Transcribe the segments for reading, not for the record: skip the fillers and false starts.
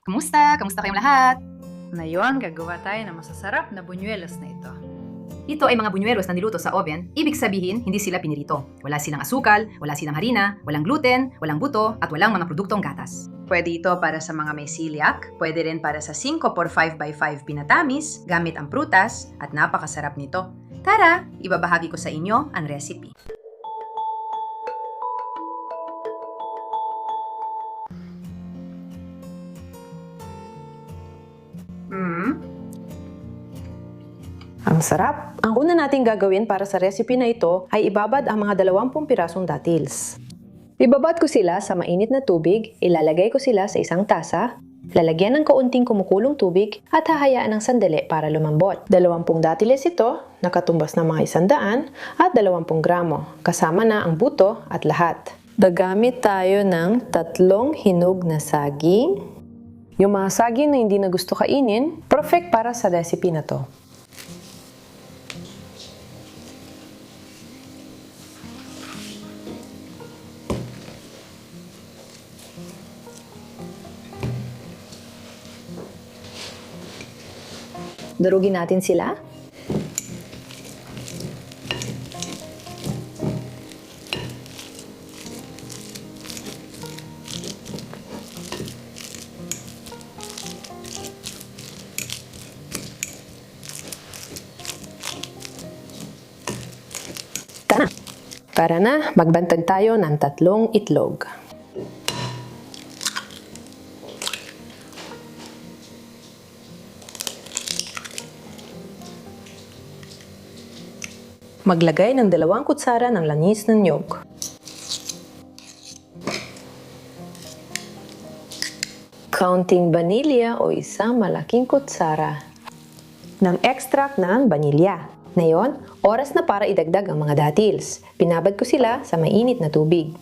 Kamusta? Kamusta kayong lahat? Ngayon, gagawa tayo ng masasarap na buñuelos na ito. Ito ay mga buñuelos na niluto sa oven, ibig sabihin hindi sila pinirito. Wala silang asukal, wala silang harina, walang gluten, walang buto, at walang mga produktong gatas. Pwede ito para sa mga may celiac, pwede rin para sa 5x5x5 pinatamis, gamit ang prutas, at napakasarap nito. Tara, ibabahagi ko sa inyo ang recipe. Ang sarap! Ang una nating gagawin para sa recipe na ito ay ibabad ang mga 20 pirasong datils. Ibabad ko sila sa mainit na tubig, ilalagay ko sila sa isang tasa, lalagyan ng kaunting kumukulong tubig at hahayaan ng sandali para lumambot. 20 datiles ito, nakatumbas ng mga 100 at 20 gramo, kasama na ang buto at lahat. Gagamit tayo ng 3 hinog na saging. Yung mga saging na hindi na gusto kainin, perfect para sa recipe na to. Durugin natin sila. Tara na, magbantag tayo ng 3 itlog. Maglagay ng 2 kutsara ng langis ng niyog. Kaunting vanilya o isang malaking kutsara ng extract ng vanilya. Ngayon, oras na para idagdag ang mga datils. Binabad ko sila sa mainit na tubig.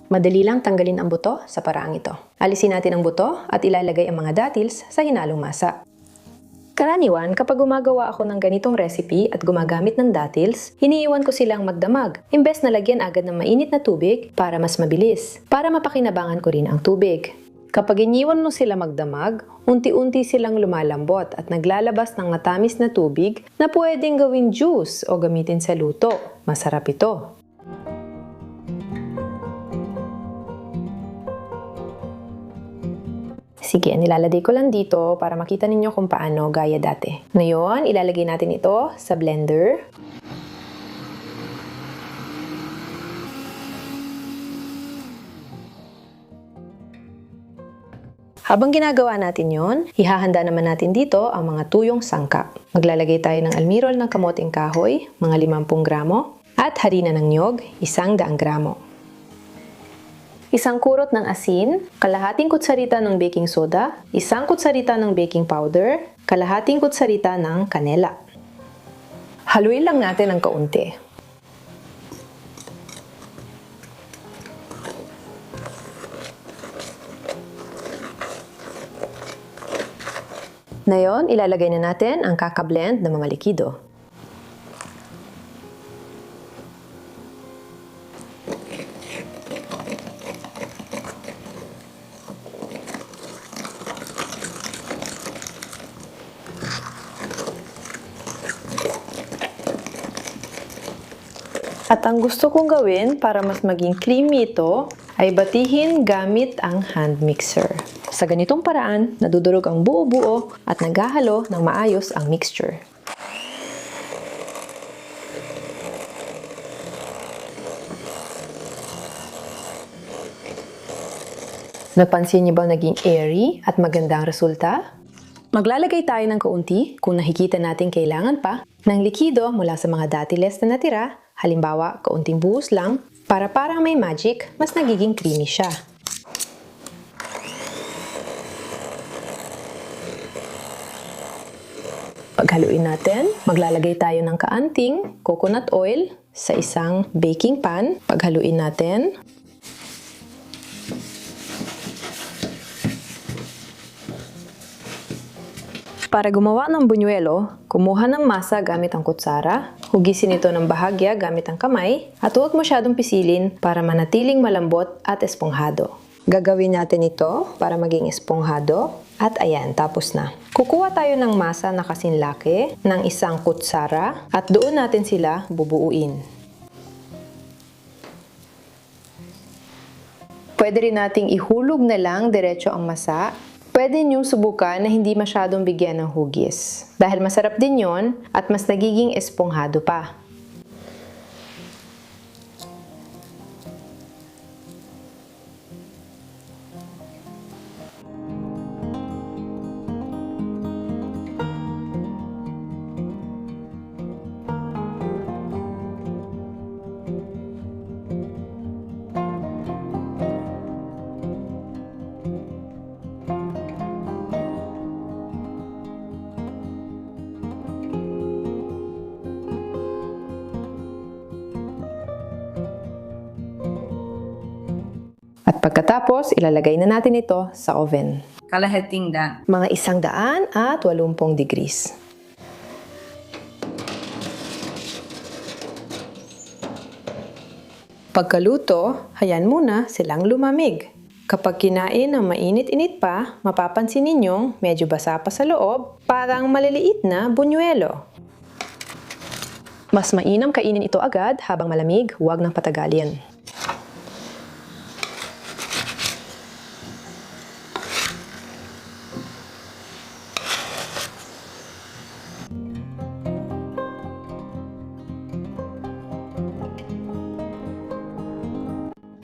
Madali lang tanggalin ang buto sa paraang ito. Alisin natin ang buto at ilalagay ang mga datils sa hinalong masa. Karaniwan, kapag gumagawa ako ng ganitong recipe at gumagamit ng datils, iniiwan ko silang magdamag, imbes na lagyan agad ng mainit na tubig para mas mabilis, para mapakinabangan ko rin ang tubig. Kapag iniwan mo sila magdamag, unti-unti silang lumalambot at naglalabas ng matamis na tubig na pwedeng gawing juice o gamitin sa luto. Masarap ito. Sige, nilalagay ko lang dito para makita ninyo kung paano gaya dati. Ngayon, ilalagay natin ito sa blender. Habang ginagawa natin yon, ihahanda naman natin dito ang mga tuyong sangkap. Maglalagay tayo ng almirol ng kamoting kahoy, mga 50 gramo, at harina ng niyog, 100 gramo. Isang kurot ng asin, kalahating kutsarita ng baking soda, 1 kutsarita ng baking powder, kalahating kutsarita ng kanela. Haluin lang natin ng kaunti. Ngayon, ilalagay na natin ang kaka-blend na mga likido. At ang gusto kong gawin para mas maging creamy ito ay batihin gamit ang hand mixer. Sa ganitong paraan, nadudurog ang buo-buo at naghahalo ng maayos ang mixture. Napansin niyo bang naging airy at magandang resulta? Maglalagay tayo ng kaunti, kung nakikita natin kailangan pa, ng likido mula sa mga datiles na natira, halimbawa kaunting buhos lang, para parang may magic, mas nagiging creamy siya. Paghaluin natin, maglalagay tayo ng kaanting coconut oil sa isang baking pan. Paghaluin natin. Para gumawa ng buñuelo, kumuha ng masa gamit ang kutsara, hugisin ito ng bahagya gamit ang kamay, at huwag masyadong pisilin para manatiling malambot at esponghado. Gagawin natin ito para maging esponghado. At ayan, tapos na. Kukuha tayo ng masa na kasing laki ng 1 kutsara at doon natin sila bubuuin. Pwede rin nating ihulog na lang diretso ang masa. Pwede niyong subukan na hindi masyadong bigyan ng hugis. Dahil masarap din yon at mas nagiging esponghado pa. At pagkatapos, ilalagay na natin ito sa oven. Kalahating da. Mga 180 degrees. Pagkaluto, hayaan muna silang lumamig. Kapag kinain ng mainit-init pa, mapapansin ninyong medyo basa pa sa loob, parang maliliit na bunyuelo. Mas mainam kainin ito agad habang malamig, huwag nang patagalin.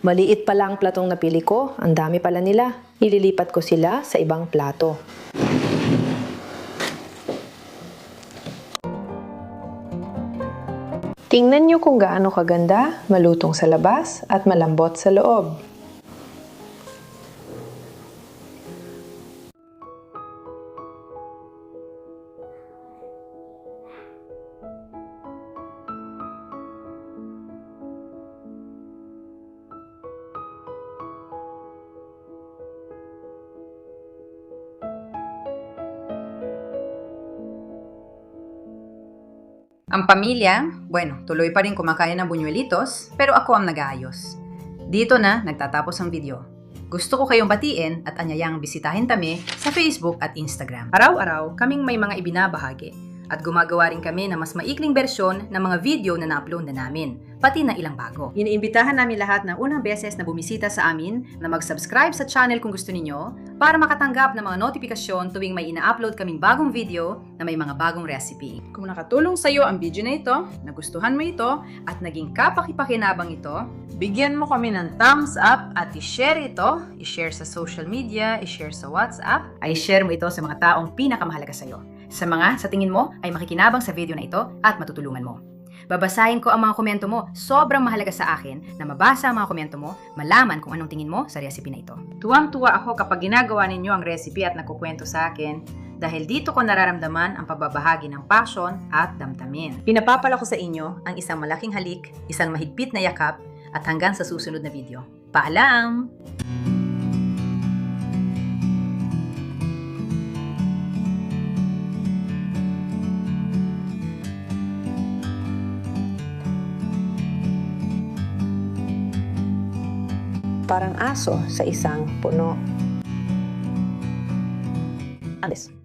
Maliit pa lang platong napili ko, ang dami pala nila. Ililipat ko sila sa ibang plato. Tingnan nyo kung gaano kaganda, malutong sa labas at malambot sa loob. Ang pamilya, tuloy pa rin kumakain ng buñuelitos, pero ako ang nag-aayos. Dito na nagtatapos ang video. Gusto ko kayong batiin at anyayang bisitahin kami sa Facebook at Instagram. Araw-araw, kaming may mga ibinabahagi at gumagawa rin kami ng mas maikling bersyon ng mga video na na-upload na namin, pati na ilang bago. Iniimbitahan namin lahat na unang beses na bumisita sa amin na mag-subscribe sa channel kung gusto ninyo para makatanggap ng mga notifikasyon tuwing may ina-upload kaming bagong video na may mga bagong recipe. Kung nakatulong sa iyo ang video na ito, nagustuhan mo ito at naging kapakipakinabang ito, bigyan mo kami ng thumbs up at i-share ito, i-share sa social media, i-share sa WhatsApp, ay share mo ito sa mga taong pinakamahalaga sa iyo. Sa mga sa tingin mo ay makikinabang sa video na ito at matutulungan mo. Babasahin ko ang mga komento mo. Sobrang mahalaga sa akin na mabasa ang mga komento mo, malaman kung anong tingin mo sa recipe na ito. Tuwang-tuwa ako kapag ginagawa ninyo ang recipe at nakukwento sa akin dahil dito ko nararamdaman ang pagbabahagi ng passion at damdamin. Pinapapala ko sa inyo ang isang malaking halik, isang mahigpit na yakap at hanggang sa susunod na video. Paalam! Parang aso sa isang puno. Alis.